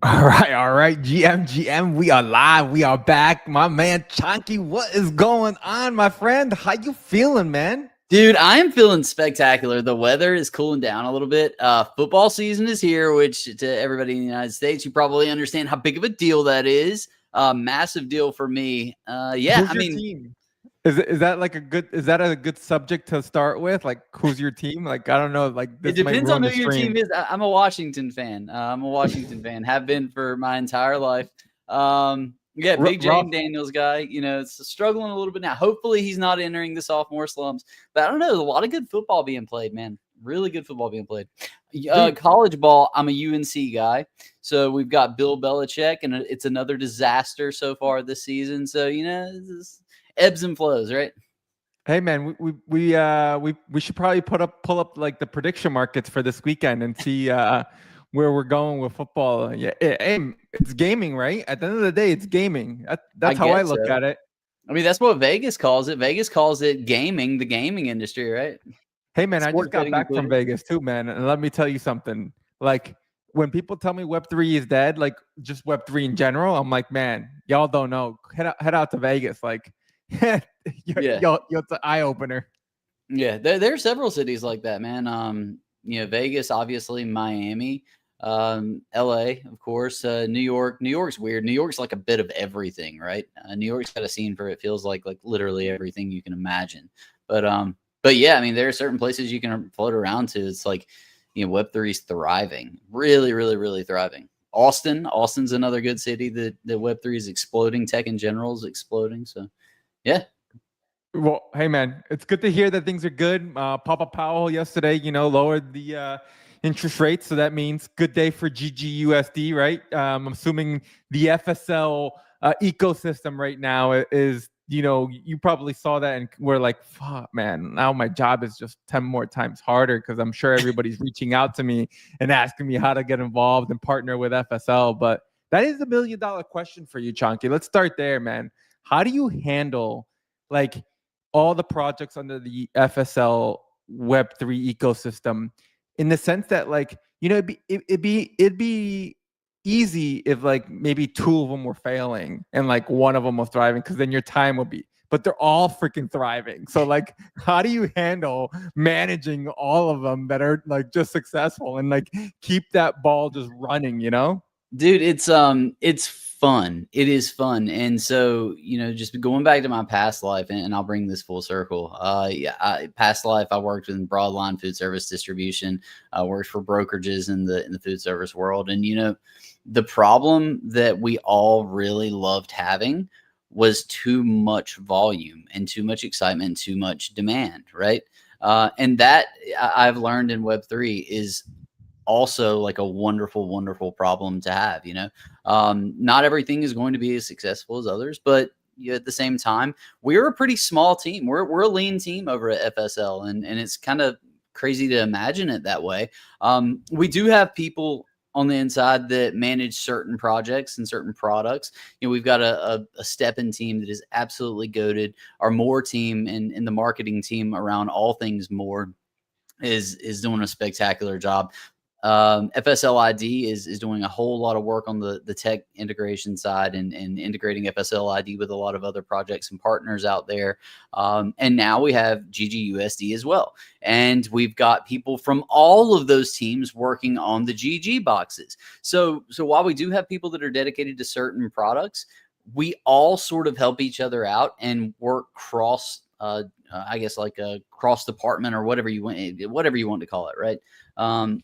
All right, GM, we are live, we are back. My man Chunky, what is going on, my friend? How you feeling, man? Dude, I am feeling spectacular. The weather is cooling down a little bit. Football season is here, which to everybody in the United States, you probably understand how big of a deal that is. Massive deal for me. Who's your team? Is that like is that a good subject to start with? Like, who's your team? Like, I don't know. Like, this it depends on who your stream. team is. I'm a Washington fan. I'm a Washington fan. Have been for my entire life. Yeah, big Jane Daniels guy. You know, it's struggling a little bit now. Hopefully, he's not entering the sophomore slumps. But I don't know. There's a lot of good football being played, man. Really good football being played. College ball, I'm a UNC guy. So we've got Bill Belichick, and it's another disaster so far this season. So, you know, it's ebbs and flows, right? Hey man, we should probably pull up like the prediction markets for this weekend and see where we're going with football. Yeah, it's gaming, right? At the end of the day, it's gaming. That's how I look at it. I mean, that's what Vegas calls it. Vegas calls it gaming, the gaming industry, right? Hey man, I just got back from Vegas too, man, and let me tell you something. Like, when people tell me Web3 is dead, like just Web3 in general, I'm like, man, y'all don't know. Head out to Vegas, like. It's an eye opener. Yeah, there are several cities like that, man. You know, Vegas, obviously, Miami, LA, of course, New York. New York's weird. New York's like a bit of everything, right? New York's got a scene for it feels like literally everything you can imagine. But yeah, I mean, there are certain places you can float around to. It's like, you know, Web3 is thriving, really, really, really thriving. Austin's another good city that Web3 is exploding. Tech in general is exploding. So. Yeah. Well, hey man, it's good to hear that things are good. Papa Powell yesterday, you know, lowered the interest rates, so that means good day for GGUSD, right? I'm assuming the FSL ecosystem right now is, you know, you probably saw that and we're like, fuck, man, now my job is just 10 more times harder because I'm sure everybody's reaching out to me and asking me how to get involved and partner with FSL. But that is $1 million question for you, Chunky. Let's start there, man. How do you handle like all the projects under the FSL Web3 ecosystem in the sense that, like, you know, it'd be easy if like maybe 2 of them were failing and like 1 of them was thriving, because then your time will be, but they're all freaking thriving. So like, how do you handle managing all of them that are like just successful and like keep that ball just running, you know? Dude, it's fun. It is fun. And so, you know, just going back to my past life, and I'll bring this full circle. Past life, I worked in broadline food service distribution. I worked for brokerages in the food service world. And, you know, the problem that we all really loved having was too much volume and too much excitement, and too much demand, right? And that I've learned in Web3 is also like a wonderful, wonderful problem to have. You know, not everything is going to be as successful as others, but at the same time, we're a pretty small team. We're a lean team over at FSL, and it's kind of crazy to imagine it that way. We do have people on the inside that manage certain projects and certain products. You know, we've got a STEPN team that is absolutely goated. Our MOOAR team and the marketing team around all things MOOAR is doing a spectacular job. FSL ID is doing a whole lot of work on the tech integration side and integrating FSL ID with a lot of other projects and partners out there. And now we have GGUSD as well. And we've got people from all of those teams working on the GG boxes. So while we do have people that are dedicated to certain products, we all sort of help each other out and work cross I guess like a cross department or whatever you want to call it, right?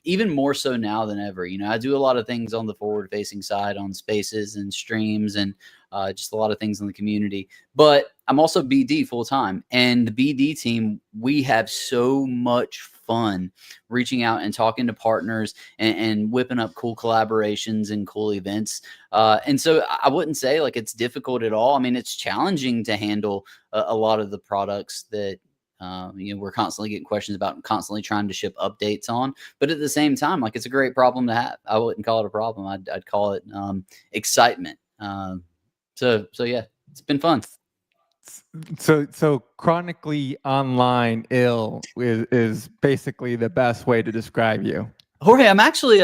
Even more so now than ever. You know, I do a lot of things on the forward facing side on spaces and streams and just a lot of things in the community, but I'm also BD full time, and the BD team, we have so much fun reaching out and talking to partners and whipping up cool collaborations and cool events. And so I wouldn't say like it's difficult at all. I mean, it's challenging to handle a lot of the products that you know, we're constantly getting questions about and constantly trying to ship updates on. But at the same time, like, it's a great problem to have. I wouldn't call it a problem. I'd call it excitement. So yeah, it's been fun. So chronically online ill is basically the best way to describe you. Jorge, I'm actually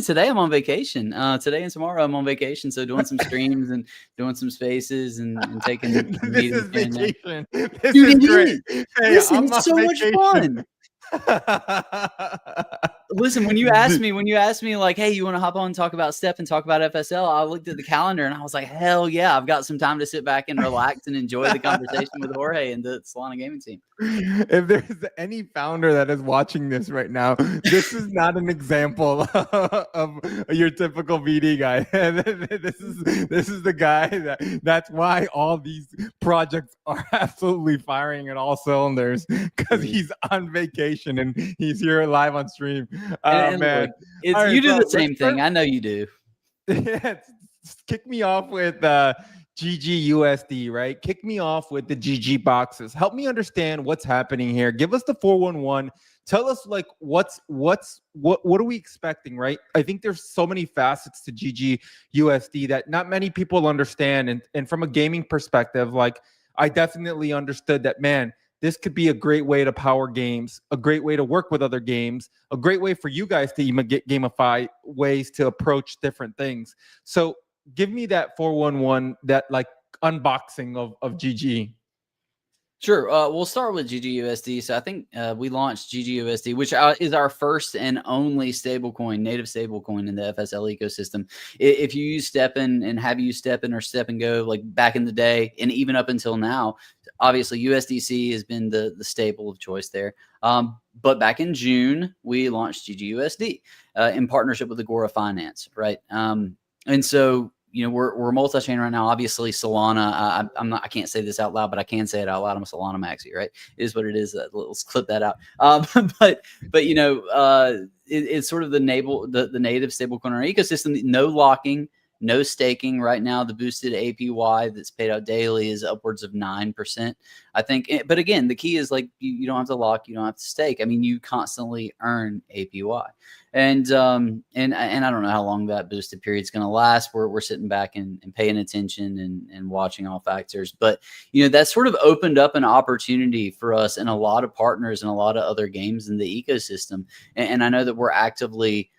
today I'm on vacation. Today and tomorrow I'm on vacation, so doing some streams and doing some spaces and taking This meetings is here and there. vacation. This Dude, is it great. is. Hey, Listen, I'm it's on so much vacation. fun. Listen, when you asked me like, hey, you want to hop on and talk about STEP and talk about FSL, I looked at the calendar and I was like, hell yeah, I've got some time to sit back and relax and enjoy the conversation with Jorge and the Solana gaming team. If there's any founder that is watching this right now, this is not an example of your typical VD guy. This is the guy that's why all these projects are absolutely firing at all cylinders, because he's on vacation and he's here live on stream. And Man, look, it's all right, you do bro, the same thing. I know you do. Yeah, kick me off with GGUSD, right? Kick me off with the GG boxes. Help me understand what's happening here. Give us the 411. Tell us like what are we expecting, right? I think there's so many facets to GGUSD that not many people understand. And from a gaming perspective, like I definitely understood that, man, this could be a great way to power games, a great way to work with other games, a great way for you guys to even get gamify ways to approach different things. So give me that 411, that like unboxing of GG. Sure. We'll start with GGUSD. So I think we launched GGUSD, which is our first and only stablecoin, native stablecoin in the FSL ecosystem. If you use STEPN and have used STEPN or STEPN Go, like back in the day, and even up until now, obviously USDC has been the staple of choice there. But back in June, we launched GGUSD in partnership with Agora Finance, right? And so we're multi-chain right now. Obviously, Solana. I can't say this out loud, but I can say it out loud. I'm a Solana maxi, right? It is what it is. Let's clip that out. But it's sort of the native stablecoin in our ecosystem. No locking, no staking. Right now, the boosted APY that's paid out daily is upwards of 9%. I think. But again, the key is like you don't have to lock, you don't have to stake. I mean, you constantly earn APY. And I don't know how long that boosted period is going to last. We're sitting back and paying attention and watching all factors. But that sort of opened up an opportunity for us and a lot of partners and a lot of other games in the ecosystem. And I know that we're actively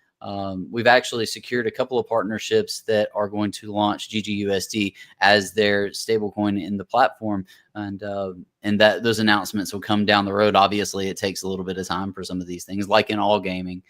we've actually secured a couple of partnerships that are going to launch GGUSD as their stablecoin in the platform, and that those announcements will come down the road. Obviously, it takes a little bit of time for some of these things, like in all gaming.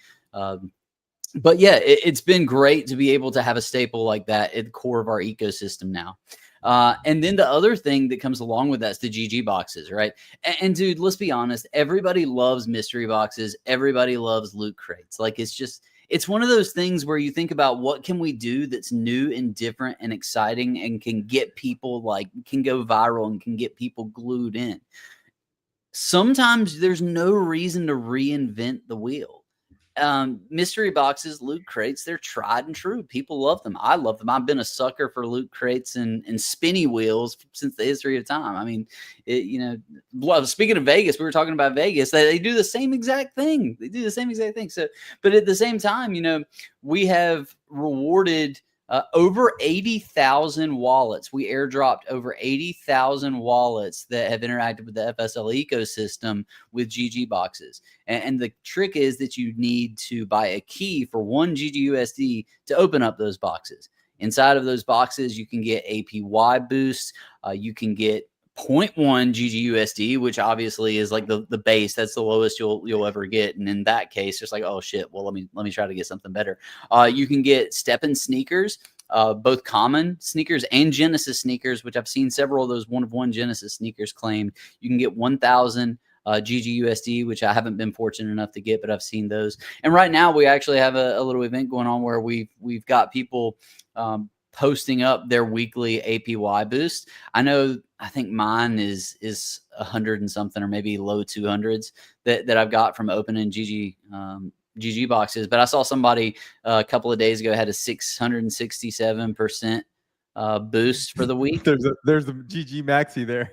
But yeah, it's been great to be able to have a staple like that at the core of our ecosystem now. And then the other thing that comes along with that is the GG boxes, right? And dude, let's be honest, everybody loves mystery boxes. Everybody loves loot crates. Like it's one of those things where you think about what can we do that's new and different and exciting and can get people can go viral and can get people glued in. Sometimes there's no reason to reinvent the wheel. Mystery boxes, loot crates, they're tried and true. People love them. I love them. I've been a sucker for loot crates and spinny wheels since the history of time. I mean, speaking of Vegas, we were talking about Vegas. They do the same exact thing. They do the same exact thing. So, but at the same time, we have rewarded over 80,000 wallets. We airdropped over 80,000 wallets that have interacted with the FSL ecosystem with GG boxes. And the trick is that you need to buy a key for one GGUSD to open up those boxes. Inside of those boxes, you can get APY boosts. You can get 0.1 GGUSD, which obviously is like the base. That's the lowest you'll ever get. And in that case, it's like, oh shit, well, let me try to get something better. You can get STEPN sneakers, both common sneakers and Genesis sneakers, which I've seen several of those 1-of-1 Genesis sneakers claimed. You can get 1,000 GGUSD, which I haven't been fortunate enough to get, but I've seen those. And right now we actually have a little event going on where we've got people posting up their weekly APY boost. I think mine is 100 and something, or maybe low 200s that I've got from opening GG boxes. But I saw somebody a couple of days ago had a 667% boost for the week. There's a GG Maxi there.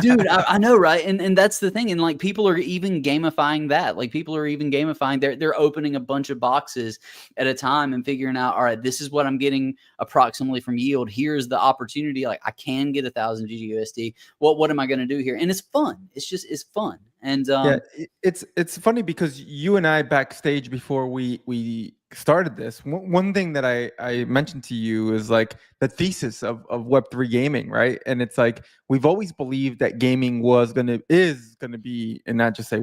Dude, I know, right? And that's the thing. And like people are even gamifying that. Like people are even gamifying. They're opening a bunch of boxes at a time and figuring out, all right, this is what I'm getting approximately from yield. Here's the opportunity. Like I can get 1,000 GGUSD. What am I going to do here? And it's fun. It's fun. And yeah, it's funny because you and I backstage before we started this, one thing that I mentioned to you is like the thesis of Web3 gaming, right? And it's like we've always believed that gaming is gonna be, and not just say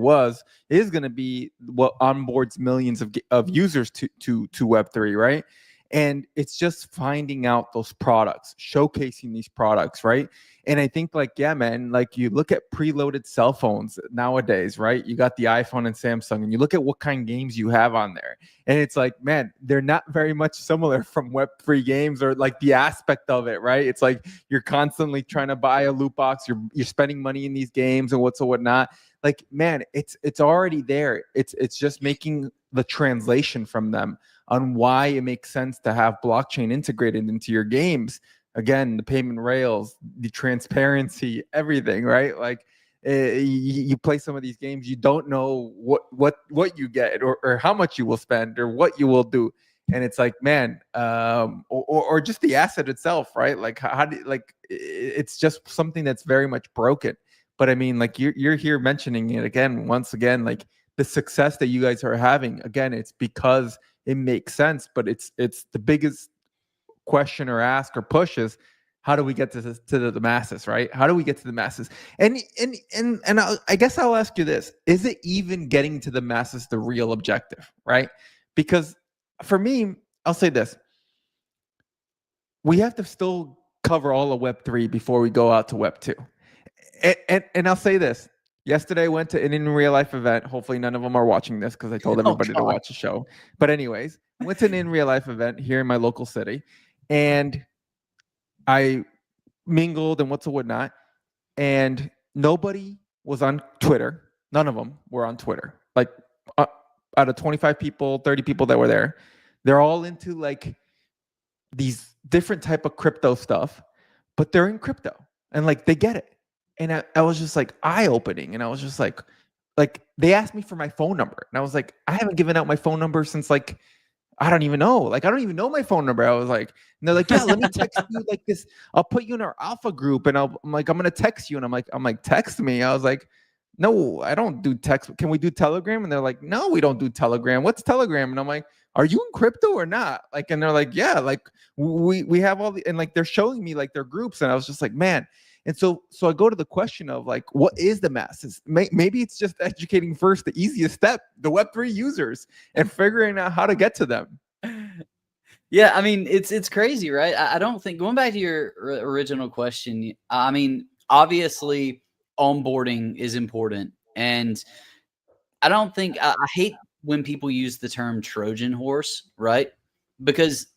is gonna be what onboards millions of users to Web3, right? And it's just finding out those products, showcasing these products, right? And I think like, yeah, man, like you look at preloaded cell phones nowadays, right? You got the iPhone and Samsung, and you look at what kind of games you have on there. And it's like, man, they're not very much similar from Web3 games, or like the aspect of it, right? It's like you're constantly trying to buy a loot box, you're spending money in these games and whatnot. Like, man, it's already there. It's just making the translation from them on why it makes sense to have blockchain integrated into your games. Again, the payment rails, the transparency, everything, right? Like you play some of these games, you don't know what you get, or how much you will spend, or what you will do. And it's like, man, or just the asset itself, right? Like how do, like it's just something that's very much broken. But I mean, like you're here mentioning it again, once again, like the success that you guys are having. Again, it's because it makes sense, but it's the biggest question or ask or push is, how do we get to the masses, right? How do we get to the masses? And I guess I'll ask you this: is it even getting to the masses the real objective, right? Because for me, I'll say this: we have to still cover all of Web3 before we go out to Web2. And I'll say this: yesterday I went to an in real life event. Hopefully none of them are watching this because I told everybody to watch the show. But anyways, I went to an in real life event here in my local city, and I mingled and whatnot, and nobody was on Twitter. None of them were on Twitter. Like out of 25 people, 30 people that were there, they're all into like these different type of crypto stuff, but they're in crypto and like they get it. And I was just like eye-opening, and I was just like they asked me for my phone number, and I was like, I haven't given out my phone number since like I don't even know. Like, I don't even know my phone number. I was like, and they're like, yeah, let me text you like this. I'll put you in our alpha group, and I'm like, I'm gonna text you. And I'm like, text me. I was like, no, I don't do text. Can we do Telegram? And they're like, no, we don't do Telegram. What's Telegram? And I'm like, are you in crypto or not? Like, and they're like, yeah, like we have all the, and like they're showing me like their groups, and I was just like, man. And so I go to the question of like, what is the masses? Maybe it's just educating first, the easiest step, the Web3 users, and figuring out how to get to them. Yeah, I mean, it's crazy, right? I don't think, going back to your original question, I mean, obviously onboarding is important. And I don't think, I hate when people use the term Trojan horse, right? Because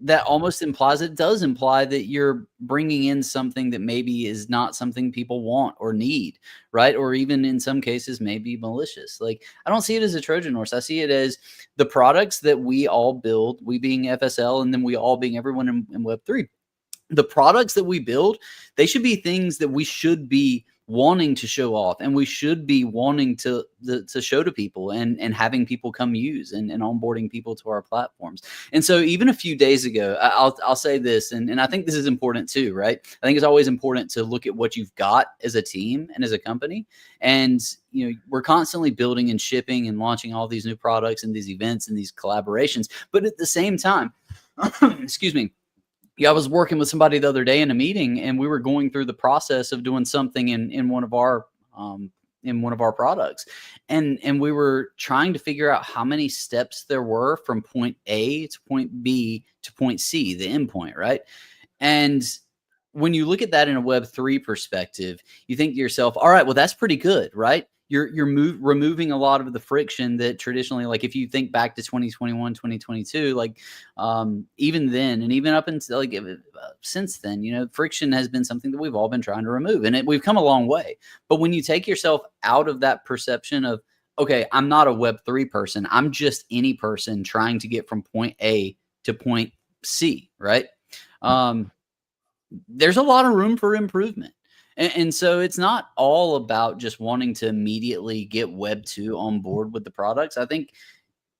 that almost implies, it does imply that you're bringing in something that maybe is not something people want or need, right? Or even in some cases, maybe malicious. Like, I don't see it as a Trojan horse. I see it as the products that we all build, we being FSL, and then we all being everyone in Web3. The products that we build, they should be things that we should be wanting to show off, and we should be wanting to show to people, and having people come use, and onboarding people to our platforms. And so even a few days ago, I'll say this, and I think this is important too, right? I think it's always important to look at what you've got as a team and as a company. And we're constantly building and shipping and launching all these new products and these events and these collaborations. But at the same time, excuse me, yeah, I was working with somebody the other day in a meeting, and we were going through the process of doing something in one of our products, and we were trying to figure out how many steps there were from point A to point B to point C, the endpoint, right? And when you look at that in a Web3 perspective, you think to yourself, all right, well, that's pretty good, right? You're removing a lot of the friction that traditionally, like if you think back to 2021, 2022, like even then, and even up until like since then, friction has been something that we've all been trying to remove, and we've come a long way. But when you take yourself out of that perception of, okay, I'm not a Web3 person, I'm just any person trying to get from point A to point C, right? there's a lot of room for improvement. And so it's not all about just wanting to immediately get Web 2 on board with the products. I think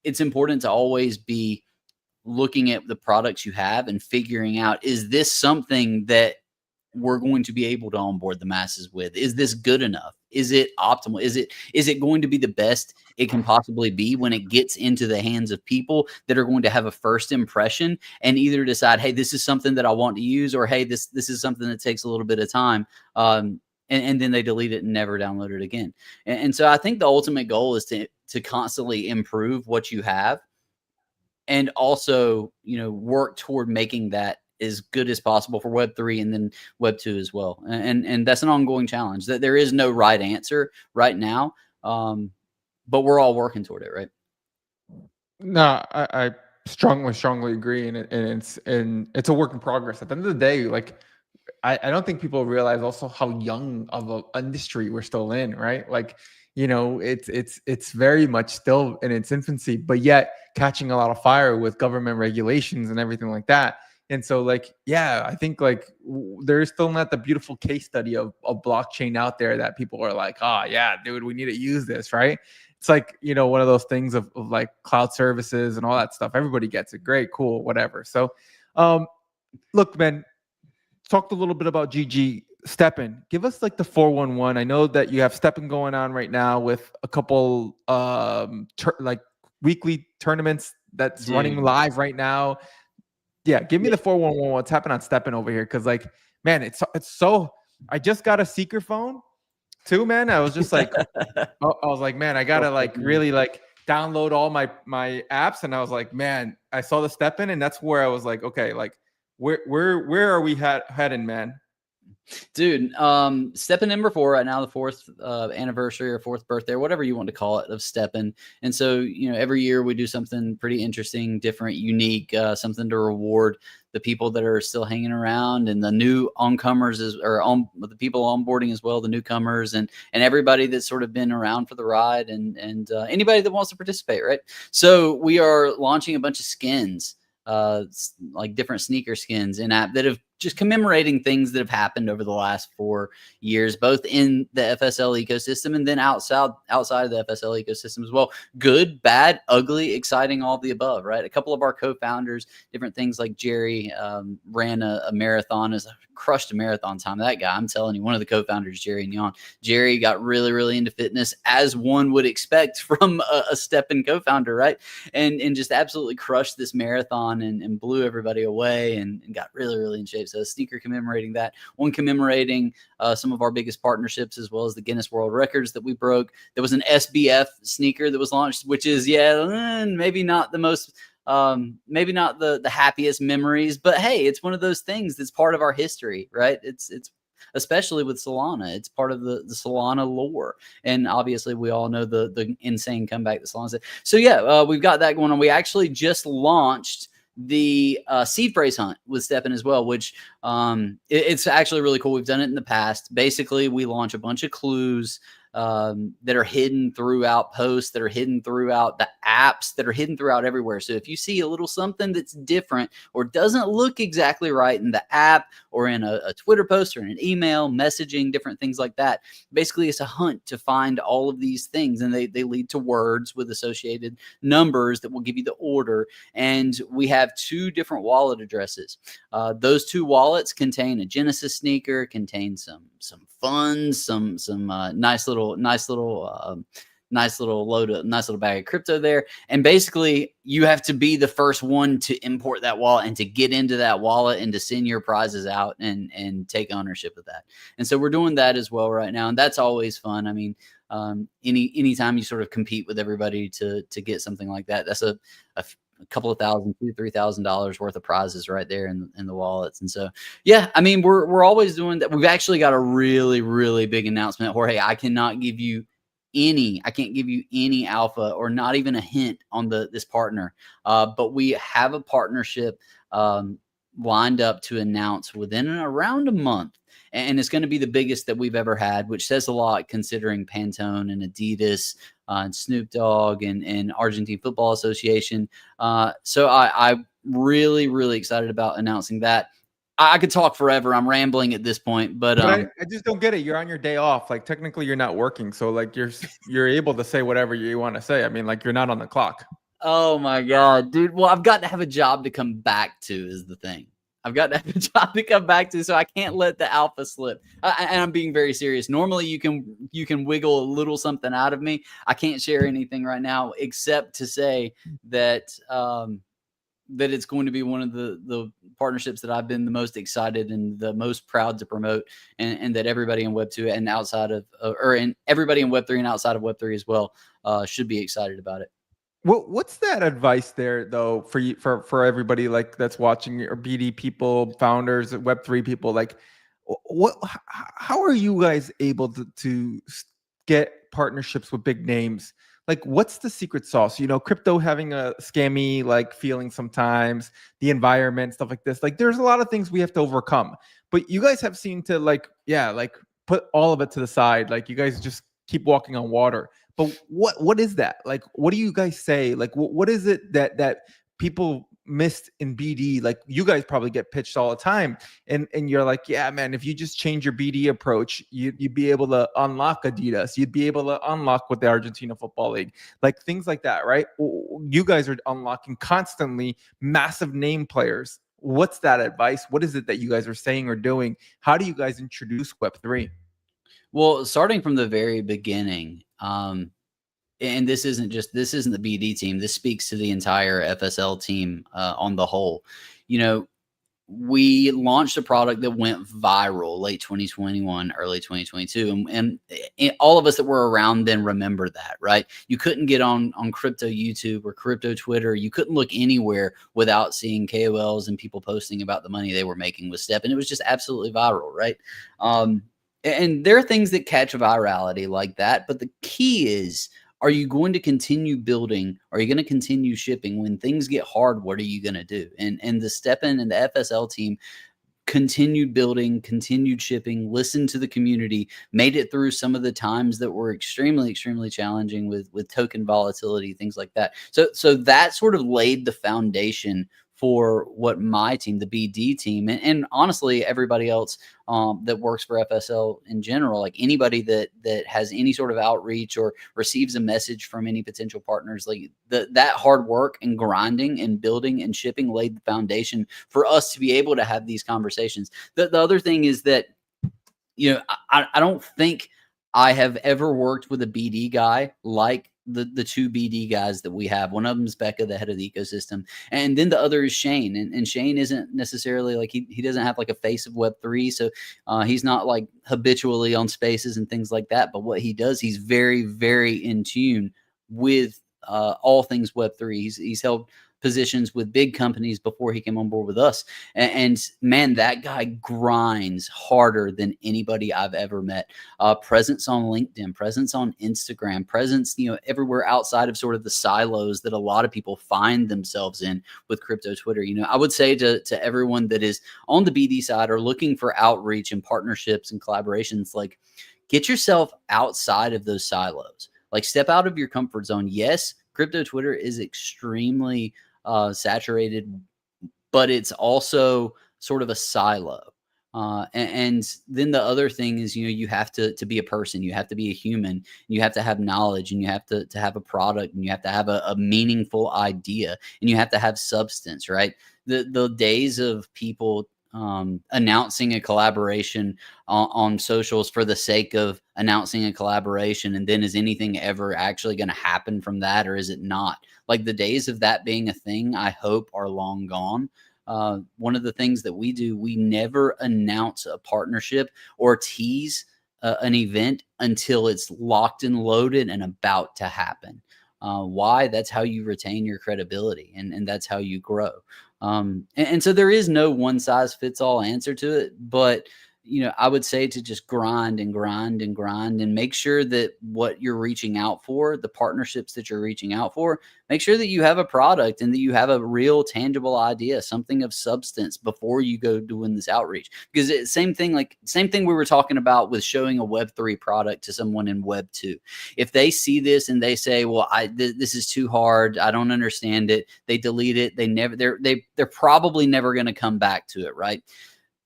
it's important to always be looking at the products you have and figuring out, is this something that we're going to be able to onboard the masses with? Is this good enough? Is it optimal? Is it going to be the best it can possibly be when it gets into the hands of people that are going to have a first impression and either decide, hey, this is something that I want to use, or hey, this is something that takes a little bit of time. And then they delete it and never download it again. And so I think the ultimate goal is to constantly improve what you have, and also, work toward making that as good as possible for Web3 and then Web 2 as well. And that's an ongoing challenge. That there is no right answer right now, but we're all working toward it, right? No, I strongly agree, and it's a work in progress. At the end of the day, like I don't think people realize also how young of an industry we're still in, right? Like, it's very much still in its infancy, but yet catching a lot of fire with government regulations and everything like that. And so, like, yeah, I think like there's still not the beautiful case study of blockchain out there that people are like, oh yeah, dude, we need to use this, right? It's like, one of those things of like cloud services and all that stuff. Everybody gets it. Great, cool, whatever. So, look, man, talked a little bit about GG. STEPN, give us like the 411. I know that you have STEPN going on right now with a couple like weekly tournaments that's running live right now. Yeah, give me the 411. What's happening on STEPN over here? Because like, man, it's so. I just got a Seeker phone too, man. I was just like, I was like, man, I gotta like really like download all my apps, and I was like, man, I saw the STEPN, and that's where I was like, okay, like where are we heading, man? Dude, STEPN number 4 right now, the 4th anniversary or 4th birthday, or whatever you want to call it, of STEPN. And so, every year we do something pretty interesting, different, unique, something to reward the people that are still hanging around, and the new oncomers, the people onboarding as well, the newcomers, and everybody that's sort of been around for the ride, and anybody that wants to participate, right? So we are launching a bunch of skins, like different sneaker skins in app that have just commemorating things that have happened over the last 4 years, both in the FSL ecosystem and then outside of the FSL ecosystem as well. Good, bad, ugly, exciting, all of the above, right? A couple of our co-founders, different things, like Jerry ran a marathon, crushed a marathon time. That guy, I'm telling you, one of the co-founders, Jerry and Jan. Jerry got really, really into fitness, as one would expect from a STEPN co-founder, right? And just absolutely crushed this marathon and blew everybody away and got really, really in shape. So a sneaker commemorating that, one commemorating some of our biggest partnerships, as well as the Guinness World Records that we broke. There was an SBF sneaker that was launched, which is, maybe not the most, maybe not the happiest memories, but hey, it's one of those things that's part of our history, right? It's especially with Solana, it's part of the Solana lore. And obviously we all know the insane comeback that Solana did. So yeah, we've got that going on. We actually just launched the seed phrase hunt with STEPN as well, which it's actually really cool. We've done it in the past. Basically, we launch a bunch of clues that are hidden throughout posts, that are hidden throughout the apps, that are hidden throughout everywhere. So if you see a little something that's different or doesn't look exactly right in the app or in a Twitter post or in an email, messaging, different things like that, basically it's a hunt to find all of these things, and they lead to words with associated numbers that will give you the order. And we have 2 different wallet addresses. Those 2 wallets contain a Genesis sneaker, contain some funds, some nice little bag of crypto there. And basically you have to be the first one to import that wallet and to get into that wallet and to send your prizes out and take ownership of that. And so we're doing that as well right now, and that's always fun. I mean, anytime you sort of compete with everybody to get something like that, that's a couple of $1,000, $2,000-$3,000 worth of prizes right there in the wallets. And so, yeah, I mean, we're always doing that. We've actually got a really, really big announcement, Jorge. I can't give you any alpha or not even a hint on this partner. But we have a partnership lined up to announce within around a month. And it's going to be the biggest that we've ever had, which says a lot considering Pantone and Adidas and Snoop Dogg and Argentine Football Association. So I'm really, really excited about announcing that. I could talk forever. I'm rambling at this point, but I just don't get it. You're on your day off. Like technically you're not working. So like you're able to say whatever you want to say. I mean, like you're not on the clock. oh my God, dude. Well, I've got to have a job to come back to is the thing. I've got to have a job to come back to, so I can't let the alpha slip. And I'm being very serious. Normally, you can wiggle a little something out of me. I can't share anything right now, except to say that that it's going to be one of the partnerships that I've been the most excited and the most proud to promote, and that everybody in Web2 and outside of, and everybody in Web3 and outside of Web3 as well, should be excited about it. What's that advice there though for you, for everybody like that's watching, or BD people, founders, Web3 people? Like, how are you guys able to get partnerships with big names? Like, what's the secret sauce? You know, crypto having a scammy like feeling sometimes, the environment, stuff like this. Like, there's a lot of things we have to overcome. But you guys have seemed to like put all of it to the side. Like, you guys just keep walking on water. But what is that? Like, what do you guys say? Like, what is it that people missed in BD? Like, you guys probably get pitched all the time, and you're like, yeah, man, if you just change your BD approach, you'd be able to unlock Adidas, you'd be able to unlock with the Argentina Football League, like things like that, right? You guys are unlocking constantly massive name players. What's that advice? What is it that you guys are saying or doing? How do you guys introduce Web3? Well, starting from the very beginning, and this isn't the BD team. This speaks to the entire FSL team on the whole. You know, we launched a product that went viral late 2021, early 2022. And all of us that were around then remember that, right? You couldn't get on crypto YouTube or crypto Twitter. You couldn't look anywhere without seeing KOLs and people posting about the money they were making with STEPN. And it was just absolutely viral, right? And there are things that catch virality like that. But the key is, are you going to continue building? Are you going to continue shipping? When things get hard, what are you going to do? And the STEPN and the FSL team continued building, continued shipping, listened to the community, made it through some of the times that were extremely, extremely challenging with token volatility, things like that. So that sort of laid the foundation for what my team, the BD team, and honestly, everybody else that works for FSL in general, like anybody that has any sort of outreach or receives a message from any potential partners, like that hard work and grinding and building and shipping laid the foundation for us to be able to have these conversations. The other thing is that, you know, I don't think I have ever worked with a BD guy like the two BD guys that we have. One of them is Becca, the head of the ecosystem, and then the other is Shane. And Shane isn't necessarily like he doesn't have like a face of Web3, so he's not like habitually on spaces and things like that. But what he does, he's very, very in tune with all things Web3. He's held positions with big companies before he came on board with us. And man, that guy grinds harder than anybody I've ever met. Presence on LinkedIn, presence on Instagram, presence, you know, everywhere outside of sort of the silos that a lot of people find themselves in with crypto Twitter. You know, I would say to everyone that is on the BD side or looking for outreach and partnerships and collaborations, like get yourself outside of those silos. Like step out of your comfort zone. Yes, crypto Twitter is extremely saturated, but it's also sort of a silo. And then the other thing is, you know, you have to be a person, you have to be a human, and you have to have knowledge, and you have to have a product, and you have to have a meaningful idea, and you have to have substance, right? The days of people announcing a collaboration on socials for the sake of announcing a collaboration, and then is anything ever actually going to happen from that, or is it not? Like the days of that being a thing, I hope are long gone. One of the things that we do, we never announce a partnership or tease an event until it's locked and loaded and about to happen. Why? That's how you retain your credibility, and that's how you grow. And so there is no one size fits all answer to it, but you know, I would say to just grind and grind and grind and make sure that what you're reaching out for, the partnerships that you're reaching out for, make sure that you have a product and that you have a real tangible idea, something of substance before you go doing this outreach. Because it's same thing we were talking about with showing a Web3 product to someone in Web2. If they see this and they say, well, this is too hard, I don't understand it, they delete it, they're probably never going to come back to it, right?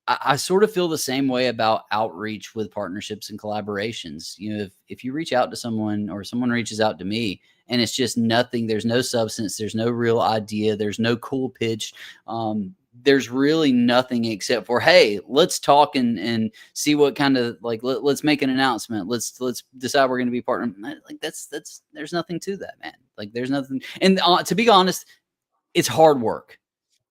I sort of feel the same way about outreach with partnerships and collaborations. You know, if you reach out to someone or someone reaches out to me and it's just nothing, there's no substance, there's no real idea, there's no cool pitch. There's really nothing except for, hey, let's talk and see what kind of like let's make an announcement. Let's decide we're going to be partner. Like that's there's nothing to that, man. Like there's nothing. And to be honest, it's hard work.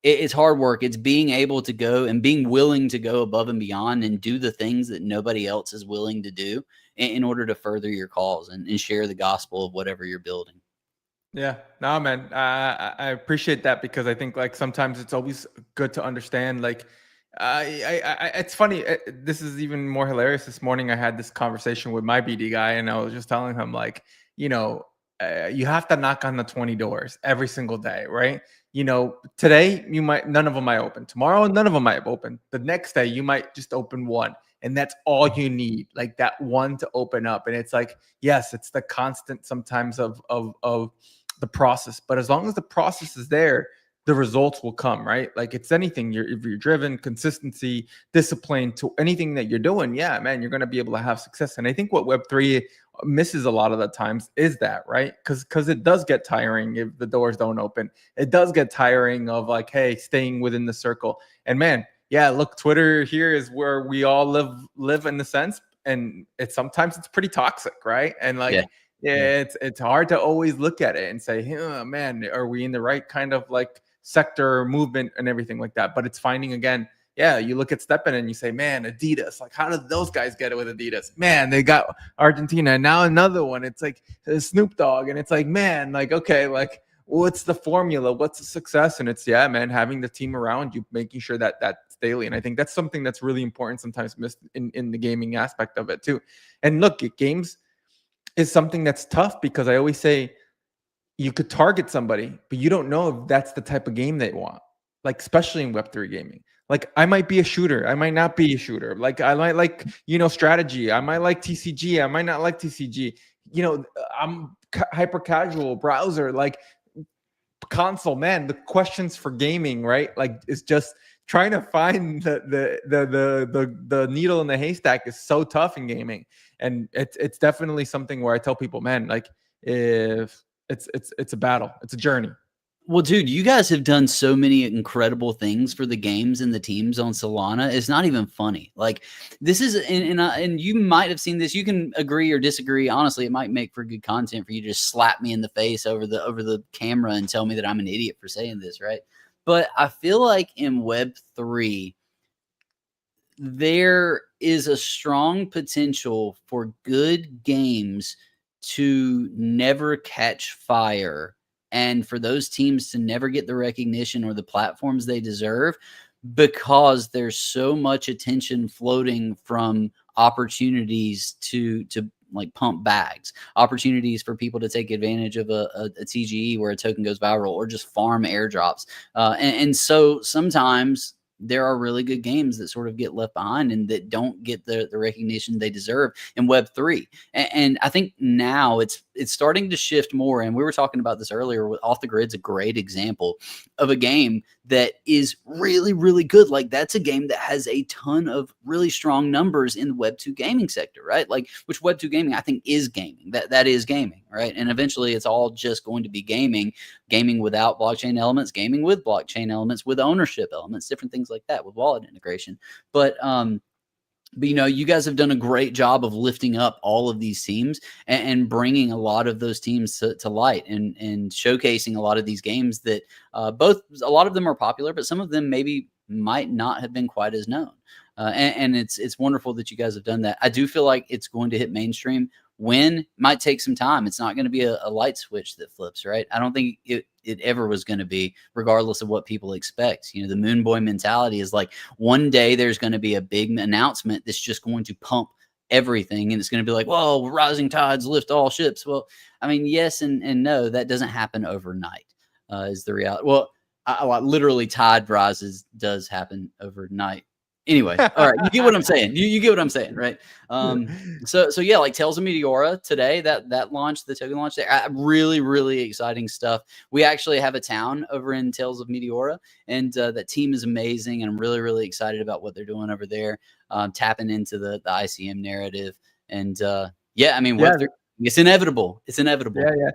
It's hard work. It's being able to go and being willing to go above and beyond and do the things that nobody else is willing to do in order to further your cause and share the gospel of whatever you're building. Yeah, no, man, I appreciate that because I think like sometimes it's always good to understand. Like, it's funny. This is even more hilarious. This morning, I had this conversation with my BD guy, and I was just telling him like, you know, you have to knock on the 20 doors every single day, right? You know, today none of them might open. Tomorrow, none of them might open. The next day, you might just open one, and that's all you need, like that one to open up. And it's like, yes, it's the constant sometimes of the process, but as long as the process is there, the results will come, right? Like it's anything. If you're driven, consistency, discipline to anything that you're doing, yeah, man, you're going to be able to have success. And I think what Web3 misses a lot of the times is that, right? Because it does get tiring if the doors don't open. It does get tiring of like, hey, staying within the circle. And man, yeah, look, Twitter here is where we all live in the sense, and sometimes it's pretty toxic, right? And like. Yeah. Yeah, it's hard to always look at it and say, oh, man, are we in the right kind of like sector movement and everything like that? But it's finding again, yeah, you look at STEPN and you say, man, Adidas, like how did those guys get it with Adidas? Man, they got Argentina and now another one. It's like Snoop Dogg, and it's like, man, like okay, like what's the formula? What's the success? And it's yeah, man, having the team around you, making sure that that's daily. And I think that's something that's really important, sometimes missed in the gaming aspect of it too. And look, games is something that's tough because I always say you could target somebody, but you don't know if that's the type of game they want. Like, especially in Web3 gaming. Like, I might be a shooter. I might not be a shooter. Like, I might like, strategy. I might like TCG. I might not like TCG. I'm hyper casual browser, like console, man. The questions for gaming, right? Like, it's just trying to find the needle in the haystack is so tough in gaming. And it's definitely something where I tell people, man, like if it's a battle, it's a journey. Well, dude, you guys have done so many incredible things for the games and the teams on Solana. It's not even funny. Like this is, and you might have seen this. You can agree or disagree. Honestly, it might make for good content for you to just slap me in the face over the camera and tell me that I'm an idiot for saying this, right? But I feel like in Web3, there is a strong potential for good games to never catch fire and for those teams to never get the recognition or the platforms they deserve because there's so much attention floating from opportunities to like pump bags, opportunities for people to take advantage of a TGE where a token goes viral or just farm airdrops. And so sometimes there are really good games that sort of get left behind and that don't get the recognition they deserve in Web3. And I think now it's starting to shift more. And we were talking about this earlier with Off the Grid's a great example of a game that is really, really good. Like that's a game that has a ton of really strong numbers in the Web2 gaming sector, right? Like which Web2 gaming I think is gaming. That is gaming, right? And eventually it's all just going to be gaming without blockchain elements, gaming with blockchain elements, with ownership elements, different things like that with wallet integration. But you guys have done a great job of lifting up all of these teams and bringing a lot of those teams to light and showcasing a lot of these games that a lot of them are popular, but some of them maybe might not have been quite as known. And it's wonderful that you guys have done that. I do feel like it's going to hit mainstream. When might take some time. It's not going to be a light switch that flips, right? I don't think it ever was going to be, regardless of what people expect. The Moon Boy mentality is like one day there's going to be a big announcement that's just going to pump everything. And it's going to be like, whoa, rising tides lift all ships. Well, I mean, yes and no, that doesn't happen overnight is the reality. Well, literally tide rises does happen overnight. Anyway, all right, you get what I'm saying. You get what I'm saying, right? So yeah, like Tales of Meteora today, that launched, the token launch there. Really exciting stuff. We actually have a town over in Tales of Meteora, and that team is amazing, and I'm really excited about what they're doing over there, tapping into the ICM narrative, and yeah, I mean, Yeah. Web3, it's inevitable. It's inevitable. Yeah.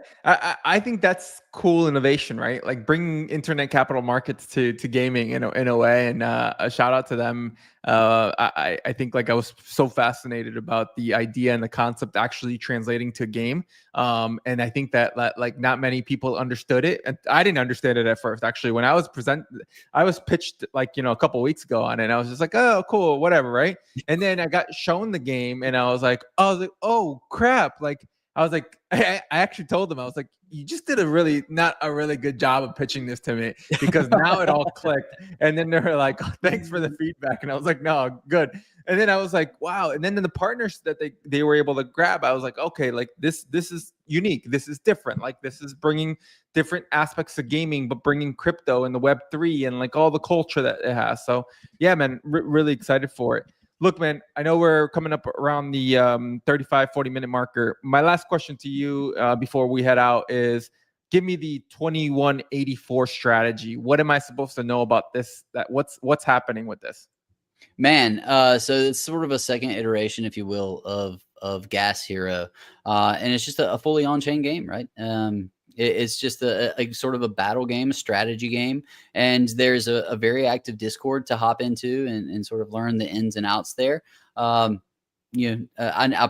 I think that's cool innovation, right? Like bringing internet capital markets to gaming in a way, and a shout out to them. I think like I was so fascinated about the idea and the concept actually translating to a game. And I think that like not many people understood it, and I didn't understand it at first. Actually, when I was pitched like a couple weeks ago on it, and I was just like, oh, cool, whatever, right? And then I got shown the game, and I was like, oh crap, like. I was like, I actually told them, I was like, you just did not a really good job of pitching this to me, because now it all clicked. And then they were like, oh, thanks for the feedback. And I was like, no, good. And then I was like, wow. And then the partners that they were able to grab, I was like, okay, like this is unique. This is different. Like this is bringing different aspects of gaming, but bringing crypto and the Web3 and like all the culture that it has. So yeah, man, really excited for it. Look, man, I know we're coming up around the 35, 40-minute marker. My last question to you before we head out is, give me the 2184 strategy. What am I supposed to know about this? What's happening with this? Man, so it's sort of a second iteration, if you will, of Gas Hero, and it's just a fully on-chain game, right? It's just a sort of a battle game, a strategy game, and there's a very active Discord to hop into and sort of learn the ins and outs there. I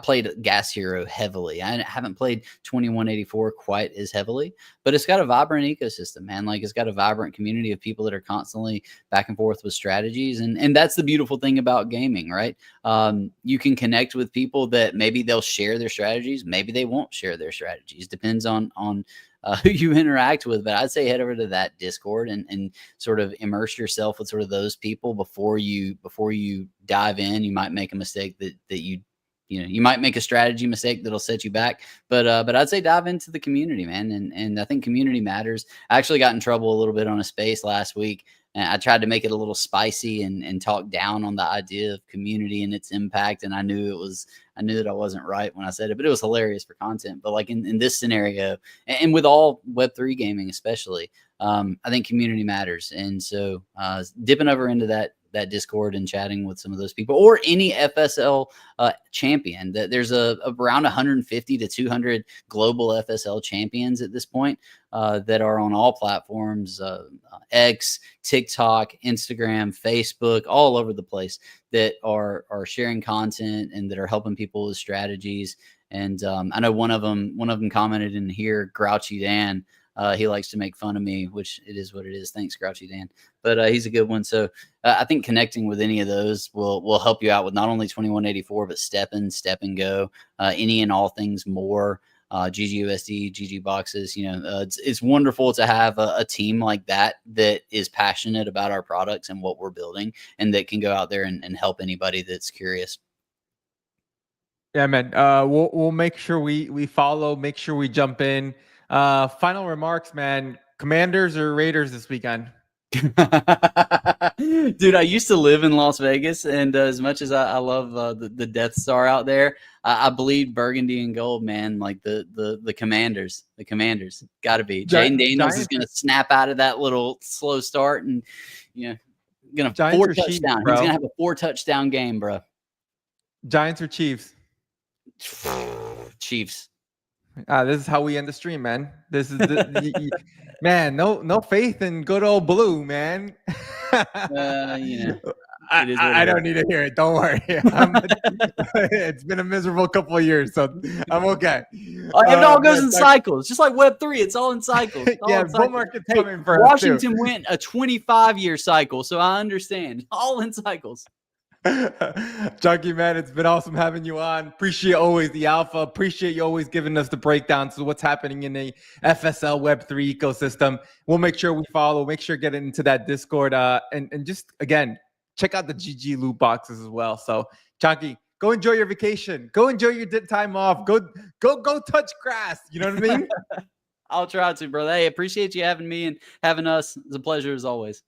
played Gas Hero heavily. I haven't played 2184 quite as heavily, but it's got a vibrant ecosystem, man. Like it's got a vibrant community of people that are constantly back and forth with strategies. And that's the beautiful thing about gaming, right? You can connect with people that maybe they'll share their strategies. Maybe they won't share their strategies. Depends on who you interact with. But I'd say head over to that Discord and sort of immerse yourself with sort of those people before you dive in. You might make a mistake that you might make a strategy mistake that'll set you back. But I'd say dive into the community, man. And I think community matters. I actually got in trouble a little bit on a space last week. And I tried to make it a little spicy and talk down on the idea of community and its impact. And I knew that I wasn't right when I said it, but it was hilarious for content. But like in this scenario, and with all Web3 gaming especially, I think community matters. And so dipping over into that Discord and chatting with some of those people, or any FSL champion. That there's around 150 to 200 global FSL champions at this point that are on all platforms, X, TikTok, Instagram, Facebook, all over the place, that are sharing content and that are helping people with strategies. And I know one of them commented in here, Grouchy Dan. He likes to make fun of me, which it is what it is. Thanks, Grouchy Dan. But he's a good one. So I think connecting with any of those will help you out with not only 2184, but STEPN Go, any and all things more, GGUSD, GG boxes. It's wonderful to have a team like that is passionate about our products and what we're building, and that can go out there and help anybody that's curious. Yeah, man. We'll make sure we follow, make sure we jump in. Final remarks, man. Commanders or Raiders this weekend? Dude, I used to live in Las Vegas, and as much as I love the Death Star out there, I bleed burgundy and gold, man. Like the Commanders, got to be. Jaden Daniels is going to snap out of that little slow start, and going to 4 touchdown. He's going to have a 4 touchdown game, bro. Giants or Chiefs? Chiefs. This is how we end the stream, man. This is man. No faith in good old blue, man. I don't need to hear it. Don't worry. It's been a miserable couple of years, so I'm okay. It all goes in cycles, just like Web3. It's all in cycles. Bull market's coming for Washington went a 25-year cycle, so I understand. All in cycles. Chunky, man, it's been awesome having you on. Appreciate always the alpha. Appreciate you always giving us the breakdowns of what's happening in the FSL Web3 ecosystem. We'll make sure we follow, make sure get into that Discord, and just again check out the GG loot boxes as well. So Chunky, go enjoy your vacation. Go enjoy your time off. Go touch grass. You know what I mean? I'll try to, brother. Hey, appreciate you having me and having us. It's a pleasure as always.